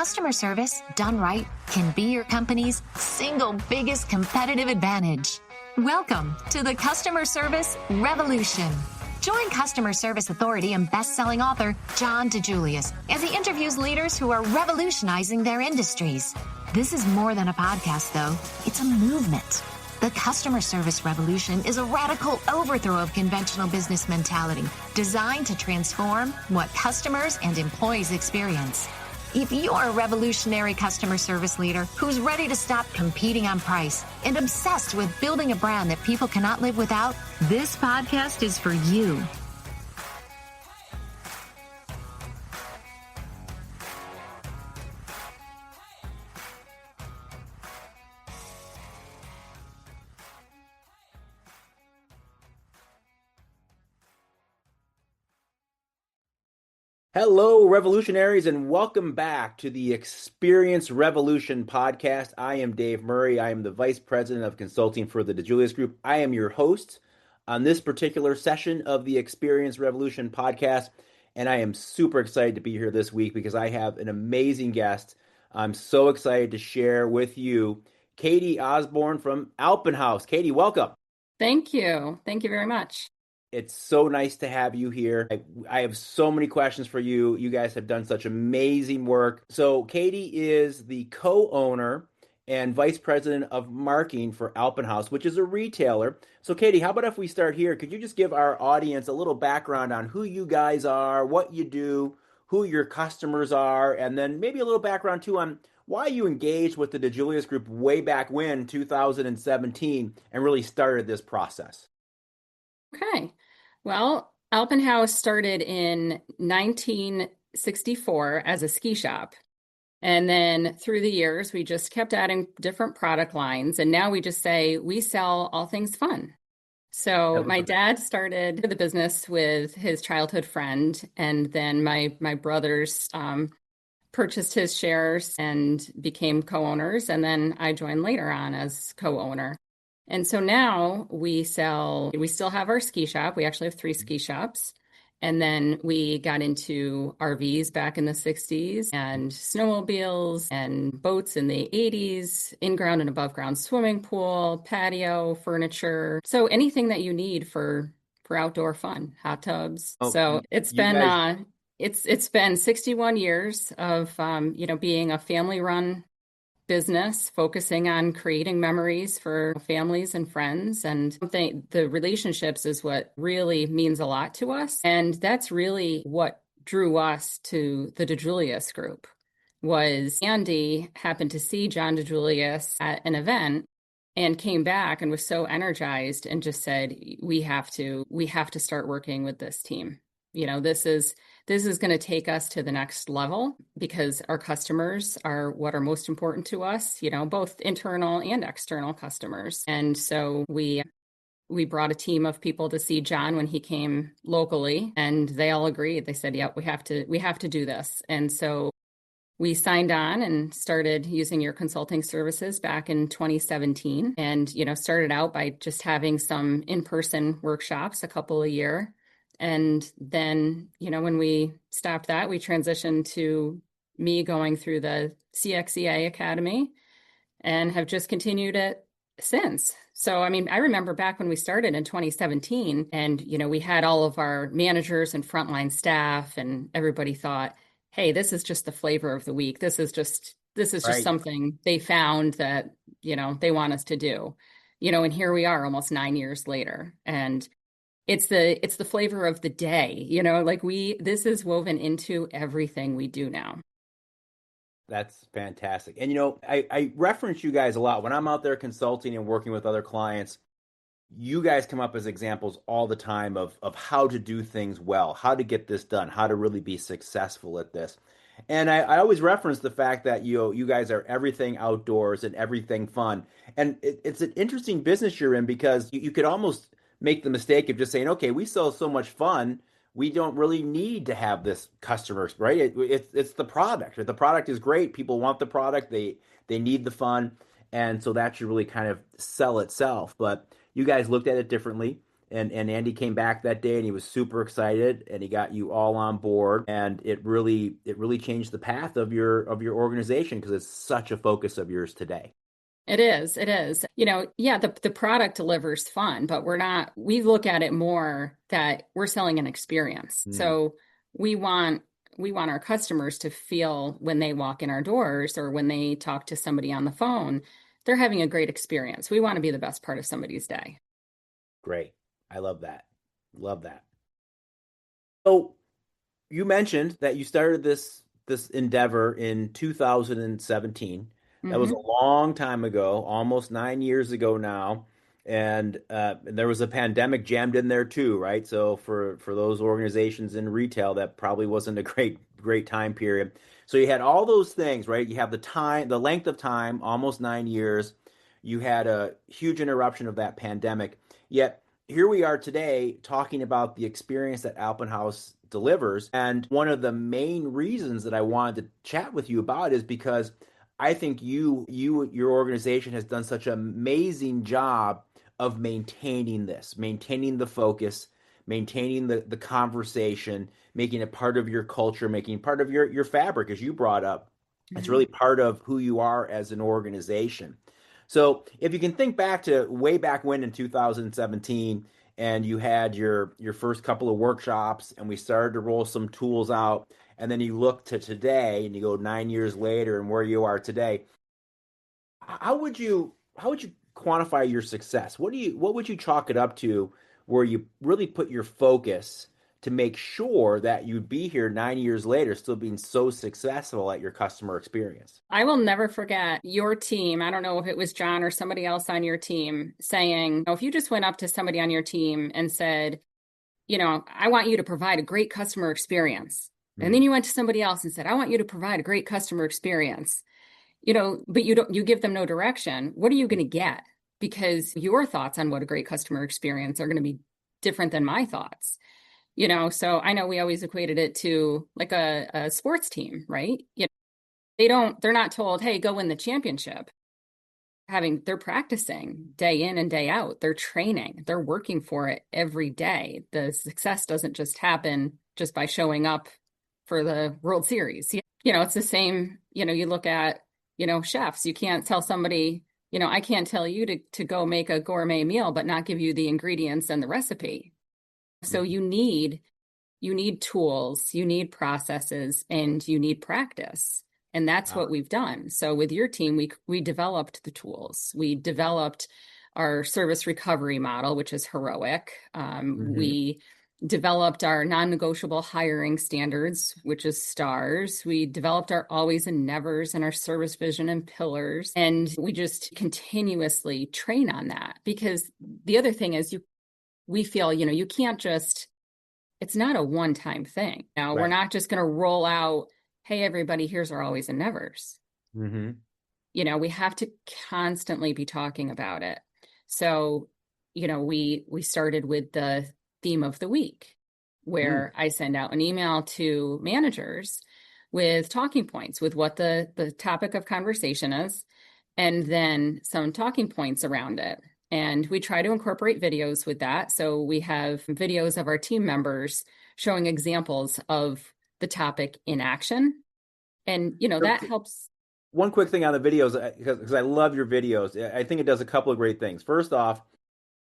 Customer service, done right, can be your company's single biggest competitive advantage. Welcome to the Customer Service Revolution. Join customer service authority and best-selling author John DeJulius as he interviews leaders who are revolutionizing their industries. This is more than a podcast, though. It's a movement. The Customer Service Revolution is a radical overthrow of conventional business mentality designed to transform what customers and employees experience. If you're a revolutionary customer service leader who's ready to stop competing on price and obsessed with building a brand that people cannot live without, this podcast is for you. Hello, revolutionaries, and welcome back to the Experience Revolution podcast. I am Dave Murray. I am the Vice President of Consulting for the DeJulius Group. I am your host on this particular session of the Experience Revolution podcast, and I am super excited to be here this week because I have an amazing guest. I'm so excited to share with you Katie Osborne from Alpin Haus. Katie, welcome. Thank you. Thank you very much. It's so nice to have you here. I have so many questions for you. You guys have done such amazing work. So Katie is the co-owner and vice president of marketing for Alpin Haus, which is a retailer. So Katie, how about if we start here? Could you just give our audience a little background on who you guys are, what you do, who your customers are, and then maybe a little background too on why you engaged with the DeJulius Group way back when, 2017, and really started this process? Okay. Well, Alpin Haus started in 1964 as a ski shop. And then through the years, we just kept adding different product lines. And now we just say we sell all things fun. So my dad started the business with his childhood friend. And then my brothers purchased his shares and became co-owners. And then I joined later on as co-owner. And so now we still have our ski shop. We actually have 3 ski shops. And then we got into RVs back in the 60s and snowmobiles and boats in the 80s, in-ground and above-ground swimming pool, patio, furniture. So anything that you need for outdoor fun, hot tubs. So it's been 61 years of being a family-run business, focusing on creating memories for families and friends. And the relationships is what really means a lot to us. And that's really what drew us to the DeJulius Group. Was Andy happened to see John DeJulius at an event and came back and was so energized and just said, we have to start working with this team. This is going to take us to the next level because our customers are what are most important to us, both internal and external customers. And so we brought a team of people to see John when he came locally, and they all agreed. They said, "Yeah, we have to do this." And so we signed on and started using your consulting services back in 2017, and started out by just having some in-person workshops a couple a year. And then, when we stopped that, we transitioned to me going through the CXEA Academy and have just continued it since. So, I remember back when we started in 2017 and, we had all of our managers and frontline staff and everybody thought, hey, this is just the flavor of the week. This is just Right. something they found that, they want us to do, and here we are almost 9 years later. And it's the flavor of the day, this is woven into everything we do now. That's fantastic. And, I reference you guys a lot when I'm out there consulting and working with other clients. You guys come up as examples all the time of how to do things well, how to get this done, how to really be successful at this. And I always reference the fact that you guys are everything outdoors and everything fun. And it's an interesting business you're in because you could almost make the mistake of just saying, okay, we sell so much fun, we don't really need to have this customers, right? It's the product. The product is great. People want the product. They need the fun. And so that should really kind of sell itself. But you guys looked at it differently and Andy came back that day and he was super excited and he got you all on board, and it really changed the path of your organization because it's such a focus of yours today. It is. It is. Yeah, the product delivers fun, but we look at it more that we're selling an experience. Mm, So we want our customers to feel when they walk in our doors or when they talk to somebody on the phone, they're having a great experience. We want to be the best part of somebody's day. great. I love that. Love that. So you mentioned that you started this endeavor in 2017. That was a Hmm. long time ago, almost 9 years ago now, and there was a pandemic jammed in there too, right? So for those organizations in retail, that probably wasn't a great time period. So you had all those things, right? You have the time, the length of time, almost 9 years. You had a huge interruption of that pandemic. Yet here we are today talking about the experience that Alpin Haus delivers. And one of the main reasons that I wanted to chat with you about is because I think your organization has done such an amazing job of maintaining the focus, maintaining the conversation, making it part of your culture, making it part of your fabric, as you brought up. It's Hmm. really part of who you are as an organization. So if you can think back to way back when in 2017, and you had your first couple of workshops, and we started to roll some tools out, and then you look to today and you go 9 years later and where you are today, how would you quantify your success? What would you chalk it up to where you really put your focus to make sure that you'd be here 9 years later still being so successful at your customer experience? I will never forget your team. I don't know if it was John or somebody else on your team saying, if you just went up to somebody on your team and said, I want you to provide a great customer experience. And then Mm, you went to somebody else and said, I want you to provide a great customer experience. But you give them no direction. What are you going to get? Because your thoughts on what a great customer experience are going to be different than my thoughts. So I know we always equated it to like a sports team, right? They're not told, hey, go win the championship. They're practicing day in and day out. They're training. They're working for it every day. The success doesn't just happen just by showing up for the World Series. It's the same, you look at, chefs. You can't tell somebody, I can't tell you to go make a gourmet meal, but not give you the ingredients and the recipe. So mm, you need tools, you need processes, and you need practice. And that's wow. what we've done. So with your team, we developed the tools. We developed our service recovery model, which is heroic. Hmm. We developed our non-negotiable hiring standards, which is stars. We developed our always and nevers and our service vision and pillars. And we just continuously train on that because the other thing is we feel, you can't just, it's not a one-time thing. Now, we're Right. not just going to roll out, hey, everybody, here's our always and nevers. Hmm. We have to constantly be talking about it. So, we started with the theme of the week, Mm, where I send out an email to managers with talking points, with what the topic of conversation is, and then some talking points around it. And we try to incorporate videos with that. So we have videos of our team members showing examples of the topic in action. And, that helps. one quick thing on the videos, because I love your videos. I think it does a couple of great things. First off,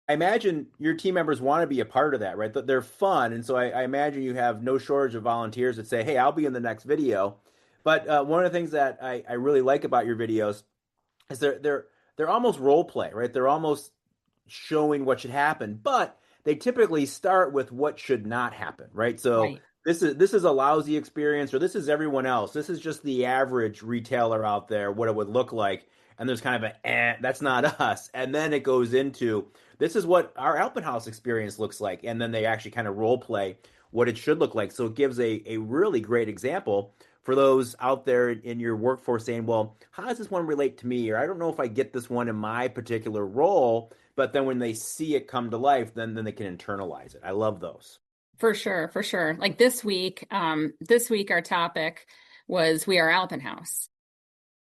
I imagine your team members want to be a part of that, right? They're fun, and so I imagine you have no shortage of volunteers that say, "Hey, I'll be in the next video." But one of the things that I really like about your videos is they're almost role play, right? They're almost showing what should happen, but they typically start with what should not happen, right? So Right. this is a lousy experience, or this is everyone else. This is just the average retailer out there, what it would look like. And there's kind of that's not us. And then it goes into this is what our Alpenhaus experience looks like. And then they actually kind of role play what it should look like. So it gives a really great example for those out there in your workforce saying, well, how does this one relate to me? Or I don't know if I get this one in my particular role. But then when they see it come to life, then they can internalize it. I love those. For sure, for sure. Like this week our topic was we are Alpenhaus.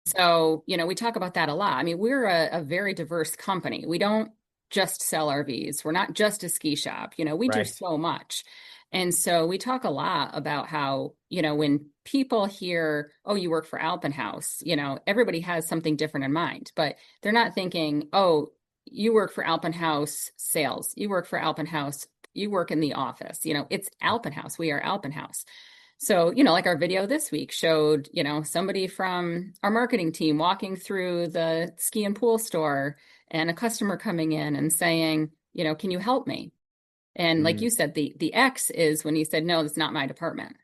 So, we talk about that a lot. I mean, we're a very diverse company. We don't just sell RVs. We're not just a ski shop. We do Right. so much. And so we talk a lot about how, when people hear, oh, you work for Alpin Haus, everybody has something different in mind, but they're not thinking, oh, you work for Alpin Haus sales, you work for Alpin Haus, you work in the office. It's Alpin Haus. We are Alpin Haus. So, like our video this week showed, somebody from our marketing team walking through the ski and pool store and a customer coming in and saying, can you help me? And like you said, the X is when he said, no, that's not my department.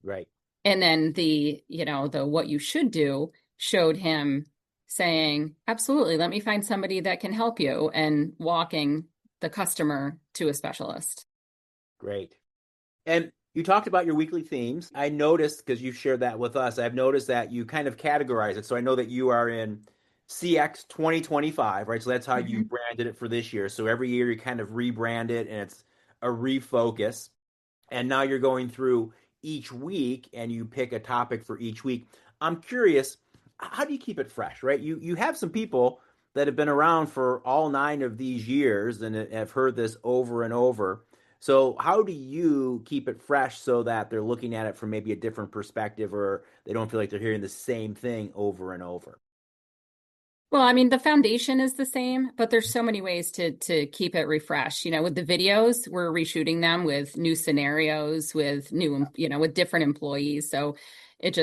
Right. And then the what you should do showed him saying, absolutely, let me find somebody that can help you, and walking the customer to a specialist. Great. And you talked about your weekly themes. I noticed, because you shared that with us, I've noticed that you kind of categorize it. So I know that you are in CX 2025, right? So that's how you branded it for this year. So every year you kind of rebrand it, and it's a refocus. And now you're going through each week and you pick a topic for each week. I'm curious, how do you keep it fresh, right? You have some people that have been around for all 9 of these years and have heard this over and over. So how do you keep it fresh so that they're looking at it from maybe a different perspective, or they don't feel like they're hearing the same thing over and over? Well, I mean, the foundation is the same, but there's so many ways to keep it refreshed. With the videos, we're reshooting them with new scenarios, with new, with different employees. So it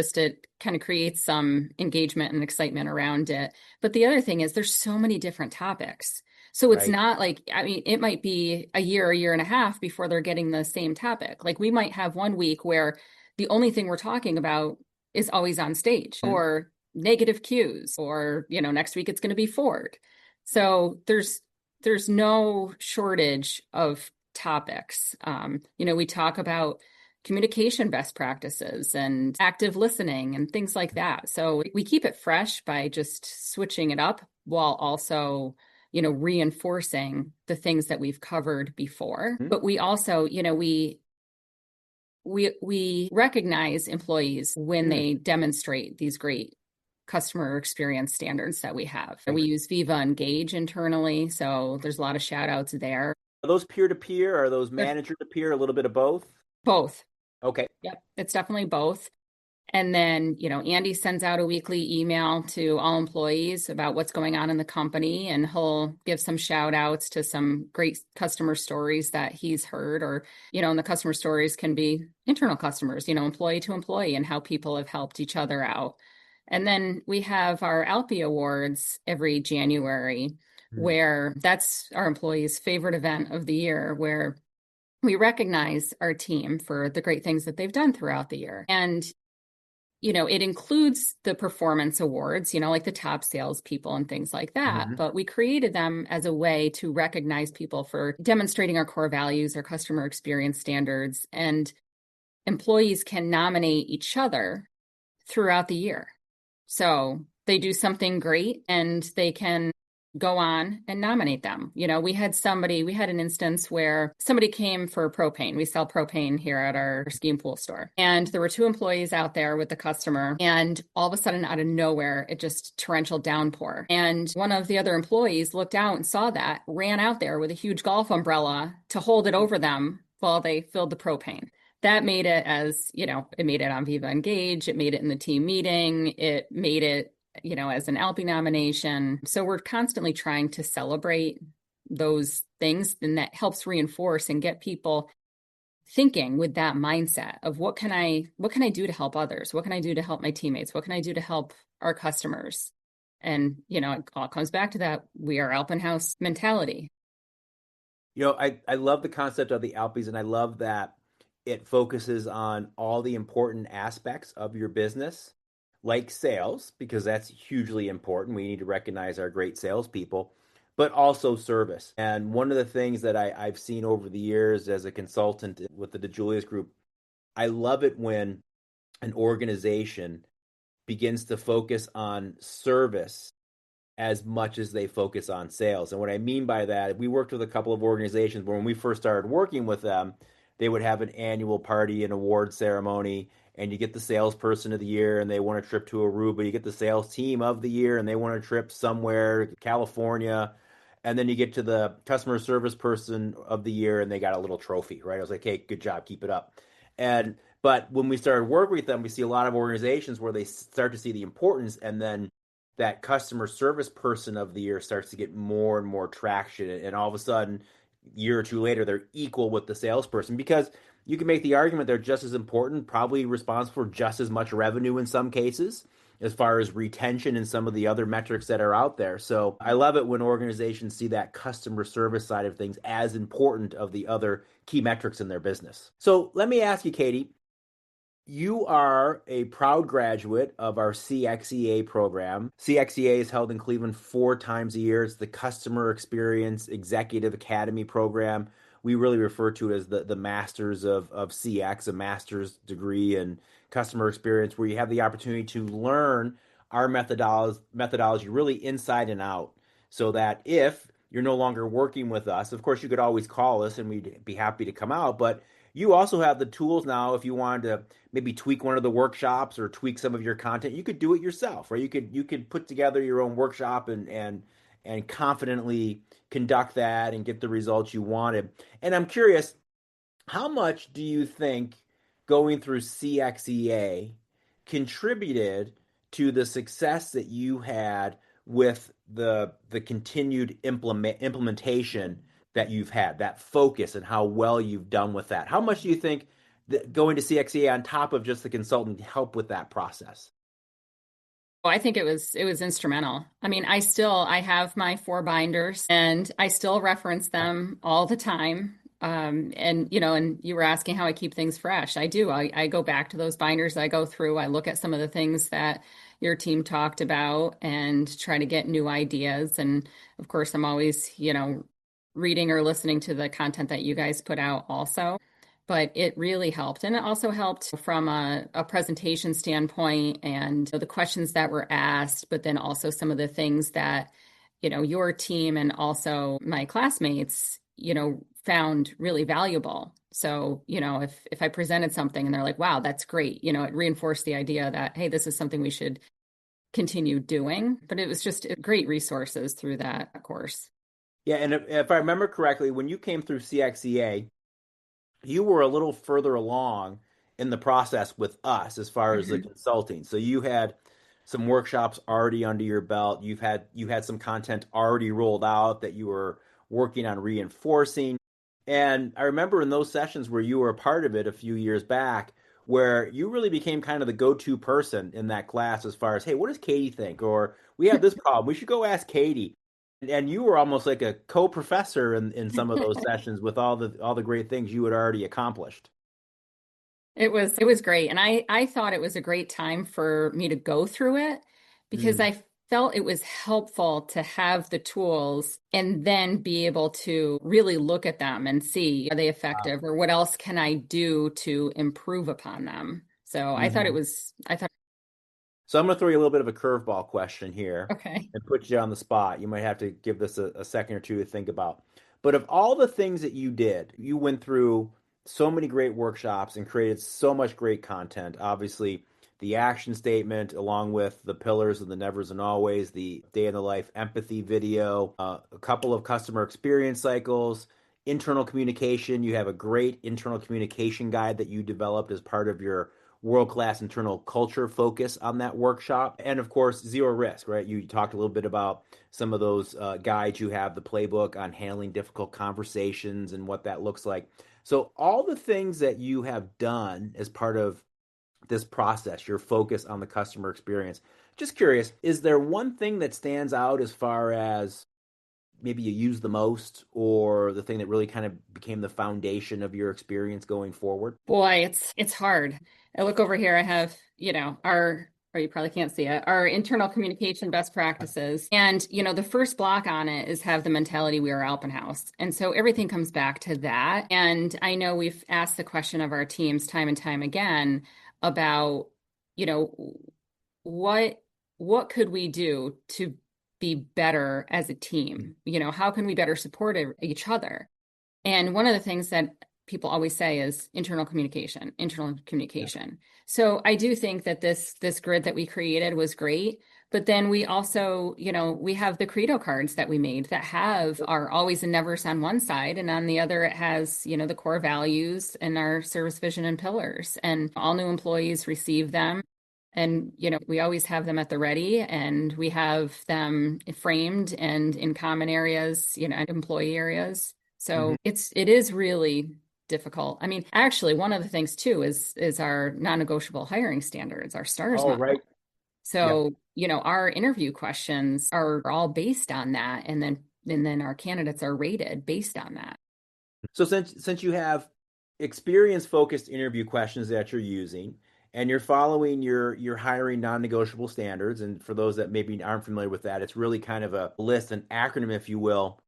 kind of creates some engagement and excitement around it. But the other thing is there's so many different topics. So it's not like, I mean, it might be a year and a half before they're getting the same topic. Like we might have one week where the only thing we're talking about is always on stage, or negative cues, or next week it's going to be Ford. So there's no shortage of topics. We talk about communication best practices and active listening and things like that. So we keep it fresh by just switching it up, while also reinforcing the things that we've covered before. But we also we recognize employees when they demonstrate these great customer experience standards that we have. We use Viva Engage internally, so there's a lot of shout outs there. Are those peer-to-peer? Are those manager-to-peer? A little bit of both? Both. Okay. Yep, it's definitely both. And then, Andy sends out a weekly email to all employees about what's going on in the company, and he'll give some shout outs to some great customer stories that he's heard, or, and the customer stories can be internal customers, employee to employee, and how people have helped each other out. And then we have our Alpi Awards every January, where that's our employees' favorite event of the year, where we recognize our team for the great things that they've done throughout the year. And, it includes the performance awards, like the top salespeople and things like that. But we created them as a way to recognize people for demonstrating our core values, our customer experience standards, and employees can nominate each other throughout the year. So they do something great and they can go on and nominate them. We had an instance where somebody came for propane. We sell propane here at our ski and pool store. And there were 2 employees out there with the customer. And all of a sudden, out of nowhere, it just torrential downpour. And one of the other employees looked out and saw that, ran out there with a huge golf umbrella to hold it over them while they filled the propane. That made it it made it on Viva Engage. It made it in the team meeting. It made it, as an Alpi nomination. So we're constantly trying to celebrate those things, and that helps reinforce and get people thinking with that mindset of what can I do to help others? What can I do to help my teammates? What can I do to help our customers? And, it all comes back to that. We are Alpin Haus mentality. I love the concept of the Alpis, and I love that it focuses on all the important aspects of your business, like sales, because that's hugely important. We need to recognize our great salespeople, but also service. And one of the things that I've seen over the years as a consultant with the DeJulius Group, I love it when an organization begins to focus on service as much as they focus on sales. And what I mean by that, we worked with a couple of organizations where when we first started working with them, they would have an annual party, an award ceremony, and you get the salesperson of the year and they want a trip to Aruba. You get the sales team of the year and they want a trip somewhere, California. And then you get to the customer service person of the year and they got a little trophy, right? I was like, hey, good job, keep it up. But when we started working with them, we see a lot of organizations where they start to see the importance, and then that customer service person of the year starts to get more and more traction. And all of a sudden, a year or two later, they're equal with the salesperson, because you can make the argument they're just as important, probably responsible for just as much revenue in some cases, as far as retention and some of the other metrics that are out there. So I love it when organizations see that customer service side of things as important of the other key metrics in their business. So let me ask you, Katie, you are a proud graduate of our CXEA program. CXEA is held in Cleveland 4 times a year. It's the Customer Experience Executive Academy program. We really refer to it as the Masters of CX, a master's degree in customer experience, where you have the opportunity to learn our methodology really inside and out, so that if you're no longer working with us, of course, you could always call us and we'd be happy to come out, but you also have the tools now. If you wanted to maybe tweak one of the workshops or tweak some of your content, you could do it yourself, right? You could put together your own workshop and confidently conduct that and get the results you wanted. And I'm curious, how much do you think going through CXEA contributed to the success that you had with the continued implementation that you've had, that focus and how well you've done with that? How much do you think that going to CXEA on top of just the consultant helped with that process? Well, I think it was instrumental. I mean, I have my 4 binders and I still reference them all the time. And you were asking how I keep things fresh. I do. I go back to those binders. I go through, I look at some of the things that your team talked about and try to get new ideas. And of course, I'm always, reading or listening to the content that you guys put out also. But it really helped. And it also helped from a presentation standpoint and the questions that were asked, but then also some of the things that, your team and also my classmates, found really valuable. So, if I presented something and they're like, wow, that's great, it reinforced the idea that, hey, this is something we should continue doing. But it was just great resources through that course. Yeah, and if I remember correctly, when you came through CXEA, you were a little further along in the process with us as far as the consulting. So you had some workshops already under your belt. You had some content already rolled out that you were working on reinforcing. And I remember in those sessions where you were a part of it a few years back, where you really became kind of the go-to person in that class as far as, hey, what does Katie think? Or we have this problem. We should go ask Katie. And you were almost like a co-professor in some of those sessions with all the great things you had already accomplished. It was great. And I thought it was a great time for me to go through it because I felt it was helpful to have the tools and then be able to really look at them and see, are they effective or what else can I do to improve upon them? So I thought So I'm going to throw you a little bit of a curveball question here okay. and put you on the spot. You might have to give this a second or two to think about. But of all the things that you did, you went through so many great workshops and created so much great content. Obviously, the action statement, along with the pillars of the nevers and always, the day in the life empathy video, a couple of customer experience cycles, internal communication. You have a great internal communication guide that you developed as part of your world-class internal culture focus on that workshop. And of course, zero risk, right? You talked a little bit about some of those guides you have, the playbook on handling difficult conversations and what that looks like. So all the things that you have done as part of this process, your focus on the customer experience. Just curious, is there one thing that stands out as far as maybe you use the most, or the thing that really kind of became the foundation of your experience going forward? Boy, it's hard. I look over here, I have, or you probably can't see it, our internal communication best practices. And, the first block on it is have the mentality we are Alpenhaus. And so everything comes back to that. And I know we've asked the question of our teams time and time again about, what could we do to be better as a team? How can we better support each other? And one of the things that people always say is internal communication, internal communication. Yeah. So I do think that this grid that we created was great. But then we also, we have the Credo cards that we made that have our always and nevers on one side. And on the other, it has, the core values and our service vision and pillars. And all new employees receive them. And, we always have them at the ready, and we have them framed and in common areas, employee areas. So it is really difficult. I mean, actually, one of the things too is our non-negotiable hiring standards, our STARS model. Right. So, our interview questions are all based on that. And then our candidates are rated based on that. So since you have experience-focused interview questions that you're using, and you're following your hiring non-negotiable standards, and for those that maybe aren't familiar with that, it's really kind of a list, an acronym, if you will,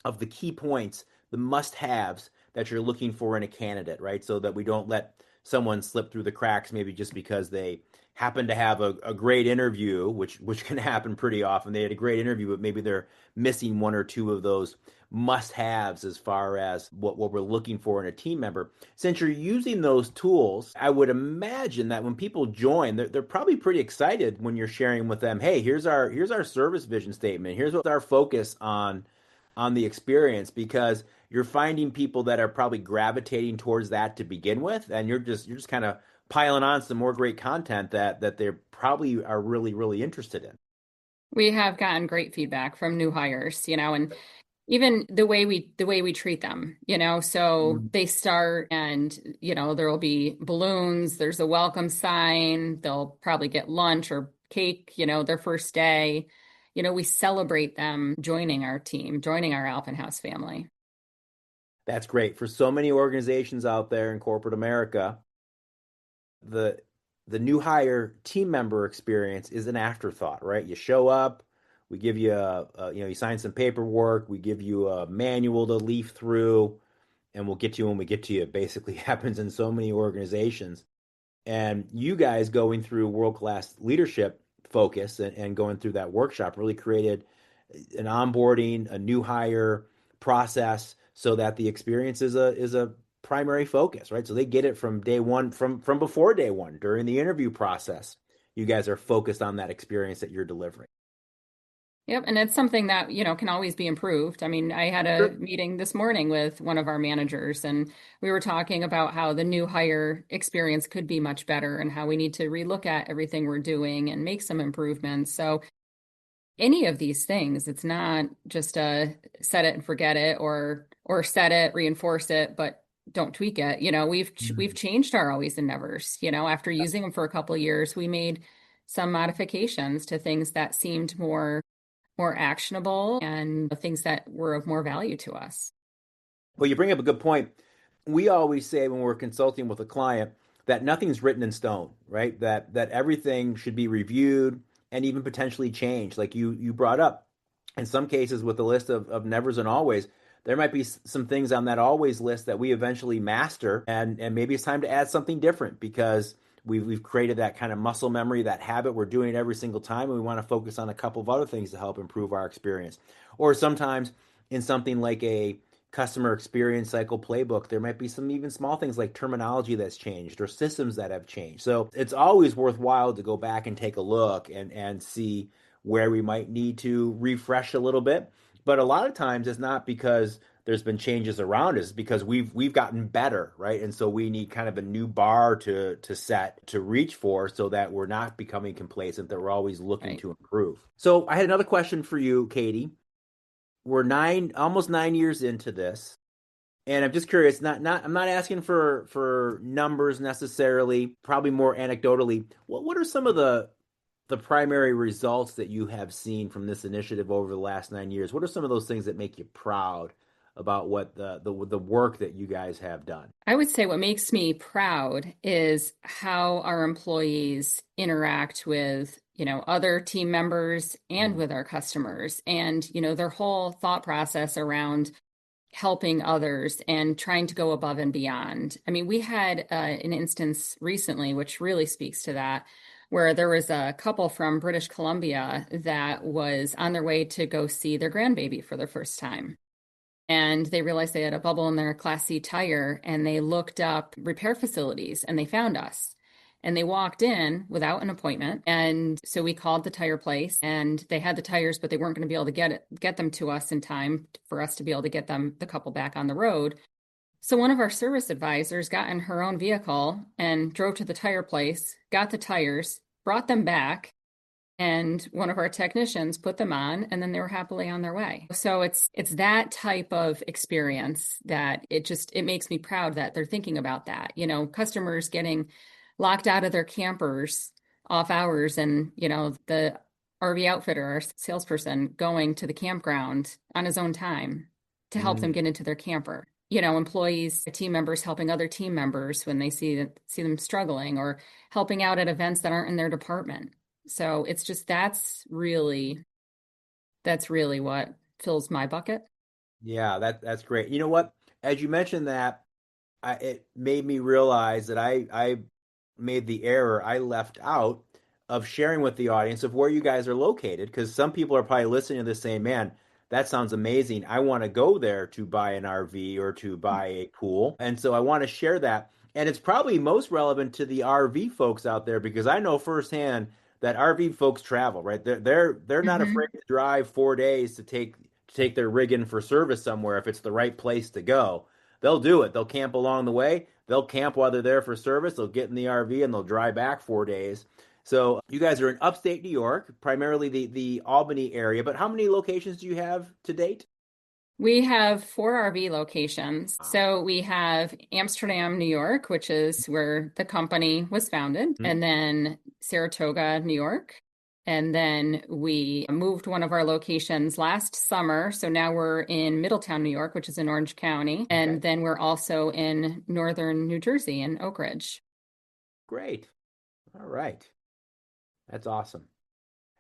of the key points, the must-haves that you're looking for in a candidate, right? So that we don't let someone slip through the cracks, maybe just because they happen to have a great interview, which can happen pretty often. They had a great interview, but maybe they're missing one or two of those must-haves as far as what we're looking for in a team member. Since you're using those tools, I would imagine that when people join, they're probably pretty excited when you're sharing with them, hey, here's our service vision statement. Here's what our focus on the experience, because you're finding people that are probably gravitating towards that to begin with, and you're just kind of piling on some more great content that they probably are really, really interested in. We have gotten great feedback from new hires, and even the way we treat them, so they start and, there will be balloons, there's a welcome sign, they'll probably get lunch or cake, their first day. We celebrate them joining our team, joining our Alpin Haus family. That's great. For so many organizations out there in corporate America, the new hire team member experience is an afterthought, right? You show up, we give you you sign some paperwork, we give you a manual to leaf through, and we'll get to you when we get to you. It basically happens in so many organizations. And you guys going through world-class leadership focus and going through that workshop really created an onboarding, a new hire process, so that the experience is a primary focus, right? So they get it from day one, from before day one, during the interview process. You guys are focused on that experience that you're delivering. Yep. And it's something that, can always be improved. I mean, I had a meeting this morning with one of our managers, and we were talking about how the new hire experience could be much better and how we need to relook at everything we're doing and make some improvements. So any of these things, it's not just a set it and forget it, or set it, reinforce it, but don't tweak it. We've changed our always and nevers. After using them for a couple of years, we made some modifications to things that seemed more actionable and things that were of more value to us. Well, you bring up a good point. We always say when we're consulting with a client that nothing's written in stone, right? That everything should be reviewed and even potentially changed. Like you brought up, in some cases with the list of nevers and always, there might be some things on that always list that we eventually master, and maybe it's time to add something different because we've created that kind of muscle memory, that habit. We're doing it every single time, and we want to focus on a couple of other things to help improve our experience. Or sometimes in something like a customer experience cycle playbook, there might be some even small things like terminology that's changed or systems that have changed. So it's always worthwhile to go back and take a look and see where we might need to refresh a little bit. But a lot of times it's not because there's been changes around us, because we've gotten better, right? And so we need kind of a new bar to set, to reach for, so that we're not becoming complacent, that we're always looking to improve. So I had another question for you, Katie. We're almost 9 years into this, and I'm just curious. I'm not asking for numbers necessarily. Probably more anecdotally. What are some of the primary results that you have seen from this initiative over the last 9 years? What are some of those things that make you proud about what the work that you guys have done? I would say what makes me proud is how our employees interact with, other team members and with our customers, and, their whole thought process around helping others and trying to go above and beyond. I mean, we had an instance recently, which really speaks to that, where there was a couple from British Columbia that was on their way to go see their grandbaby for the first time. and they realized they had a bubble in their Class C tire, and they looked up repair facilities and they found us. And they walked in without an appointment. And so we called the tire place, and they had the tires, but they weren't going to be able to get them to us in time for us to be able to get the couple back on the road. So one of our service advisors got in her own vehicle and drove to the tire place, got the tires, brought them back, and one of our technicians put them on, and then they were happily on their way. So it's that type of experience that it makes me proud that they're thinking about that. Customers getting locked out of their campers off hours, and the RV outfitter or salesperson going to the campground on his own time to help them get into their camper. Employees, team members helping other team members when they see them struggling, or helping out at events that aren't in their department. So it's just that's really what fills my bucket. Yeah, that's great. You know what? As you mentioned that, it made me realize that I made the error. I left out of sharing with the audience of where you guys are located, because some people are probably listening to this saying, man, that sounds amazing. I want to go there to buy an RV or to buy a pool. And so I want to share that. And it's probably most relevant to the RV folks out there, because I know firsthand that RV folks travel, right? They're not afraid to drive 4 days to take their rig in for service somewhere if it's the right place to go. They'll do it. They'll camp along the way. They'll camp while they're there for service. They'll get in the RV and they'll drive back 4 days. So you guys are in upstate New York, primarily the Albany area, but how many locations do you have to date? We have 4 RV locations. So we have Amsterdam, New York, which is where the company was founded, and then Saratoga, New York. And then we moved one of our locations last summer. So now we're in Middletown, New York, which is in Orange County. And then we're also in northern New Jersey in Oak Ridge. Great. All right. That's awesome.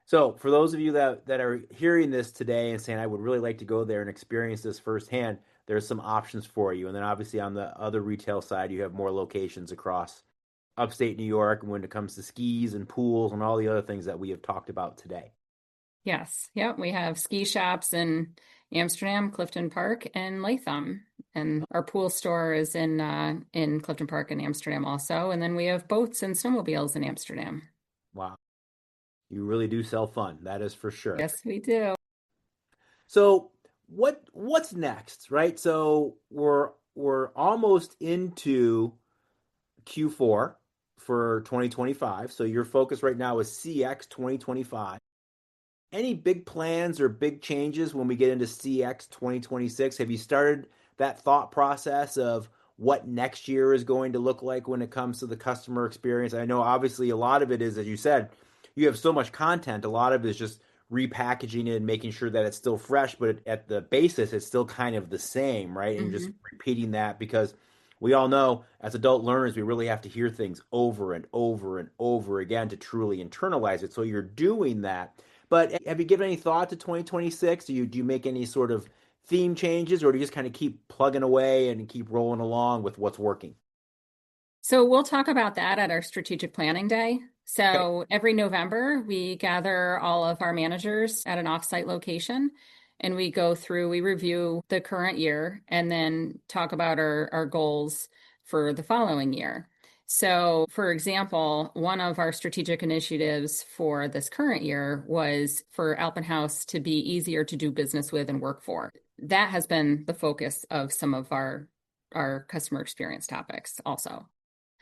So for those of you that are hearing this today and saying, I would really like to go there and experience this firsthand, there's some options for you. And then obviously on the other retail side, you have more locations across upstate New York when it comes to skis and pools and all the other things that we have talked about today. Yes. Yep. We have ski shops in Amsterdam, Clifton Park, and Latham. And our pool store is in Clifton Park and Amsterdam also. And then we have boats and snowmobiles in Amsterdam. Wow. You really do sell fun. That is for sure. Yes, we do. So what's next, right? So we're almost into Q4 for 2025. So your focus right now is CX 2025. Any big plans or big changes when we get into CX 2026? Have you started that thought process of what next year is going to look like when it comes to the customer experience? I know obviously a lot of it is, as you said, you have so much content. A lot of it is just repackaging it and making sure that it's still fresh, but at the basis, it's still kind of the same, right? And just repeating that, because we all know as adult learners, we really have to hear things over and over and over again to truly internalize it. So you're doing that. But have you given any thought to 2026? Do you make any sort of theme changes, or do you just kind of keep plugging away and keep rolling along with what's working? So we'll talk about that at our strategic planning day. So every November, we gather all of our managers at an offsite location, and we review the current year and then talk about our goals for the following year. So, for example, one of our strategic initiatives for this current year was for Alpin Haus to be easier to do business with and work for. That has been the focus of some of our customer experience topics also.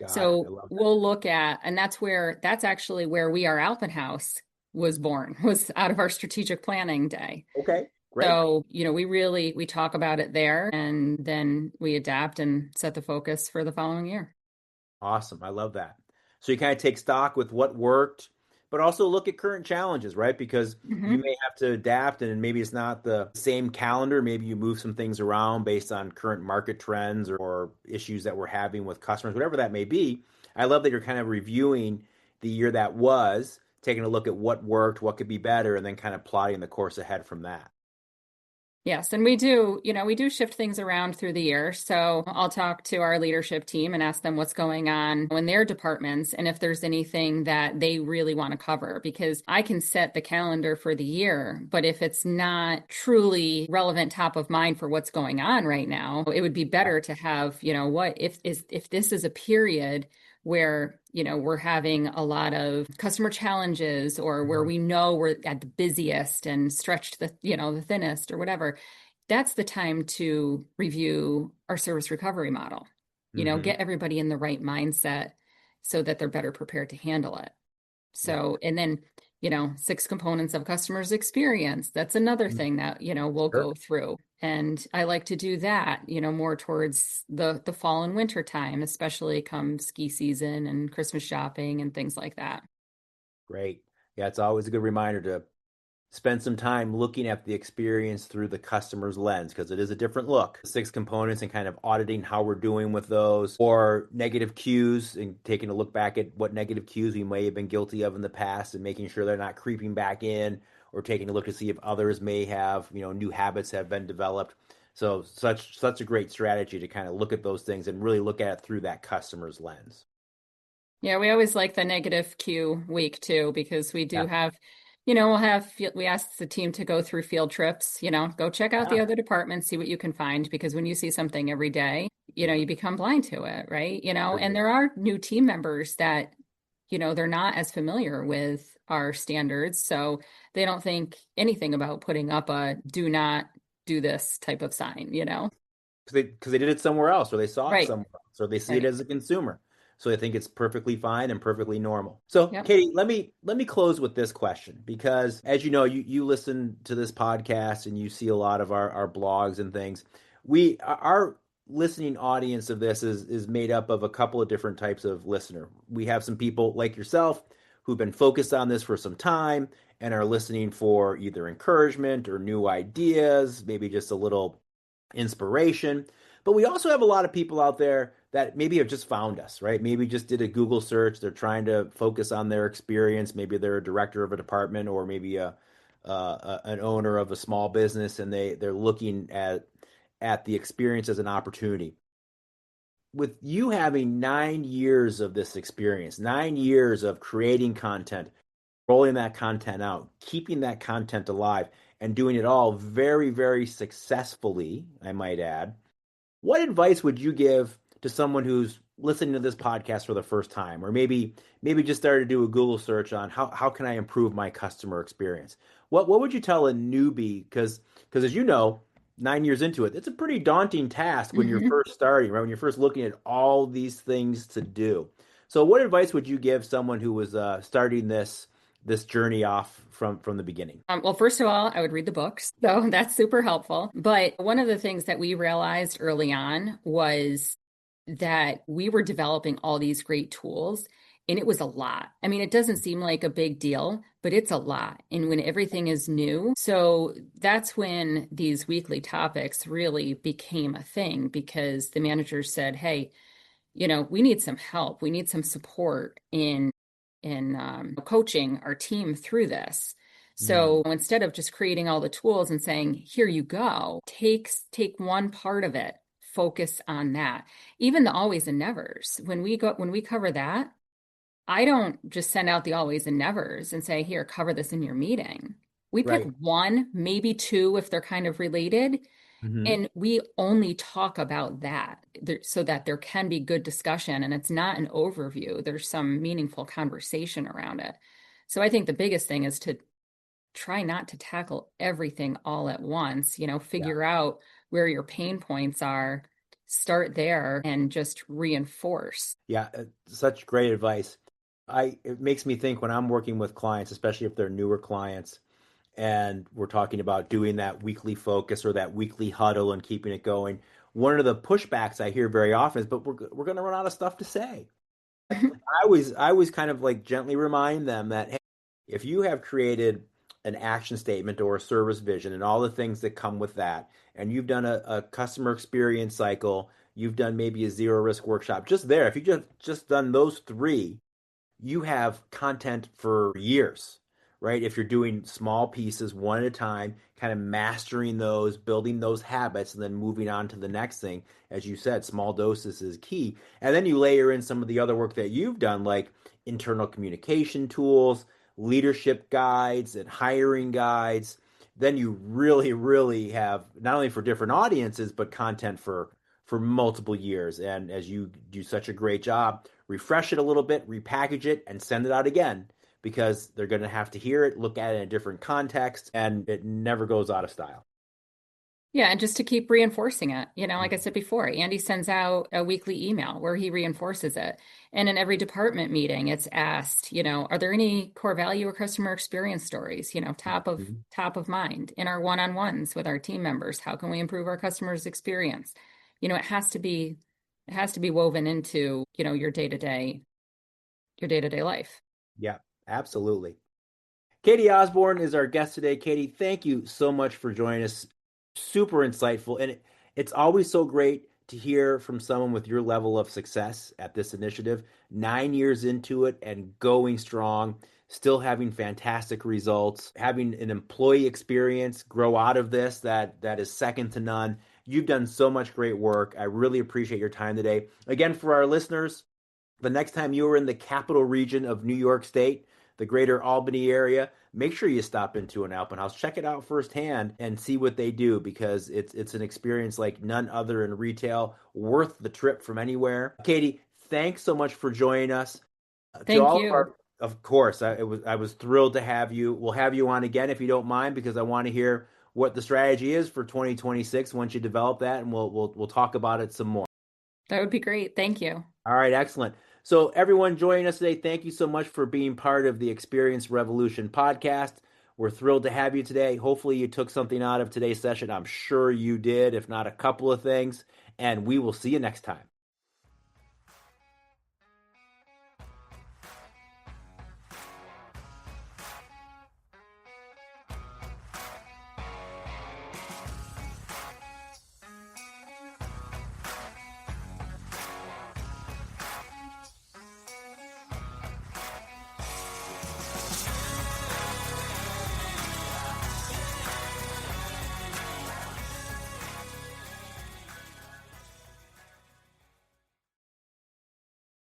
So we'll look at, and that's actually where We Are Alpin Haus was born, was out of our strategic planning day. Okay, great. So, we talk about it there, and then we adapt and set the focus for the following year. Awesome. I love that. So you kind of take stock with what worked, but also look at current challenges, right? Because you may have to adapt, and maybe it's not the same calendar. Maybe you move some things around based on current market trends or issues that we're having with customers, whatever that may be. I love that you're kind of reviewing the year that was, taking a look at what worked, what could be better, and then kind of plotting the course ahead from that. Yes, and we do shift things around through the year. So I'll talk to our leadership team and ask them what's going on in their departments and if there's anything that they really want to cover, because I can set the calendar for the year, but if it's not truly relevant top of mind for what's going on right now, it would be better to have, what if this is a period where we're having a lot of customer challenges, or where we know we're at the busiest and stretched the thinnest or whatever. That's the time to review our service recovery model. Mm-hmm. Get everybody in the right mindset so that they're better prepared to handle it. Yeah. So, and then, 6 components of customers experience. That's another Mm-hmm. thing that, we'll Sure. go through. And I like to do that, more towards the fall and winter time, especially come ski season and Christmas shopping and things like that. Great. Yeah, it's always a good reminder to spend some time looking at the experience through the customer's lens, because it is a different look. 6 components and kind of auditing how we're doing with those, or negative cues and taking a look back at what negative cues we may have been guilty of in the past and making sure they're not creeping back in, or taking a look to see if others may have, new habits have been developed. So such a great strategy to kind of look at those things and really look at it through that customer's lens. Yeah, we always like the negative cue week too, because we do Yeah. have, we ask the team to go through field trips, go check out the Yeah. other departments, see what you can find, because when you see something every day, Yeah. you become blind to it, right? And Agree. there are new team members that, they're not as familiar with our standards, so they don't think anything about putting up a do not do this type of sign. Because they did it somewhere else, or they saw it Right, somewhere else, or they see it right. as a consumer. So they think it's perfectly fine and perfectly normal. So, Yep. Katie, let me close with this question, because as you know, you listen to this podcast and you see a lot of our blogs and things. Our listening audience of this is made up of a couple of different types of listener. We have some people like yourself who've been focused on this for some time and are listening for either encouragement or new ideas, maybe just a little inspiration. But we also have a lot of people out there that maybe have just found us, right? Maybe just did a Google search. They're trying to focus on their experience. Maybe they're a director of a department, or maybe an owner of a small business, and they're looking at the experience as an opportunity. With you having 9 years of this experience, 9 years of creating content, rolling that content out, keeping that content alive, and doing it all very, very successfully, I might add. What advice would you give to someone who's listening to this podcast for the first time, or maybe just started to do a Google search on how can I improve my customer experience? What would you tell a newbie? Because as you know, 9 years into it, it's a pretty daunting task when you're first starting, right? When you're first looking at all these things to do. So, what advice would you give someone who was starting this journey off from the beginning? Well, first of all, I would read the books. So that's super helpful. But one of the things that we realized early on was that we were developing all these great tools, and it was a lot. I mean, it doesn't seem like a big deal, but it's a lot. And when everything is new, so that's when these weekly topics really became a thing, because the managers said, hey, we need some help. We need some support in coaching our team through this. Mm, So instead of just creating all the tools and saying, here you go, take one part of it, focus on that. Even the always and nevers. When we cover that, I don't just send out the always and nevers and say, here, cover this in your meeting. We pick right. one, maybe two if they're kind of related, Hmm. and we only talk about that so that there can be good discussion and it's not an overview. There's some meaningful conversation around it. So I think the biggest thing is to try not to tackle everything all at once, Yeah. figure out where your pain points are, start there and just reinforce. Yeah. Such great advice. It makes me think when I'm working with clients, especially if they're newer clients, and we're talking about doing that weekly focus or that weekly huddle and keeping it going. One of the pushbacks I hear very often is, "But we're going to run out of stuff to say." I always kind of like gently remind them that, hey, if you have created an action statement or a service vision and all the things that come with that, and you've done a customer experience cycle, you've done maybe a zero risk workshop, just there, if you just done those three, you have content for years, right? If you're doing small pieces one at a time, kind of mastering those, building those habits, and then moving on to the next thing. As you said, small doses is key. And then you layer in some of the other work that you've done, like internal communication tools, leadership guides, and hiring guides. Then you really, really have not only for different audiences, but content for multiple years. And as you do such a great job, refresh it a little bit, repackage it, and send it out again because they're going to have to hear it, look at it in a different context, and it never goes out of style. Yeah, and just to keep reinforcing it, like I said before, Andy sends out a weekly email where he reinforces it. And in every department meeting, it's asked, are there any core value or customer experience stories, top of mind in our one-on-ones with our team members? How can we improve our customers' experience? It has to be woven into, your day-to-day life. Yeah, absolutely. Katie Osborne is our guest today. Katie, thank you so much for joining us. Super insightful. And it's always so great to hear from someone with your level of success at this initiative, 9 years into it and going strong, still having fantastic results, having an employee experience grow out of this that is second to none. You've done so much great work. I really appreciate your time today. Again, for our listeners, the next time you are in the capital region of New York State, the greater Albany area, make sure you stop into an Alpin Haus. Check it out firsthand and see what they do because it's an experience like none other in retail, worth the trip from anywhere. Katie, thanks so much for joining us. Thank you. Of course, I was thrilled to have you. We'll have you on again if you don't mind because I want to hear what the strategy is for 2026 once you develop that, and we'll talk about it some more. That would be great. Thank you. All right, excellent. So everyone joining us today, thank you so much for being part of the Experience Revolution podcast. We're thrilled to have you today. Hopefully you took something out of today's session. I'm sure you did, if not a couple of things. And we will see you next time.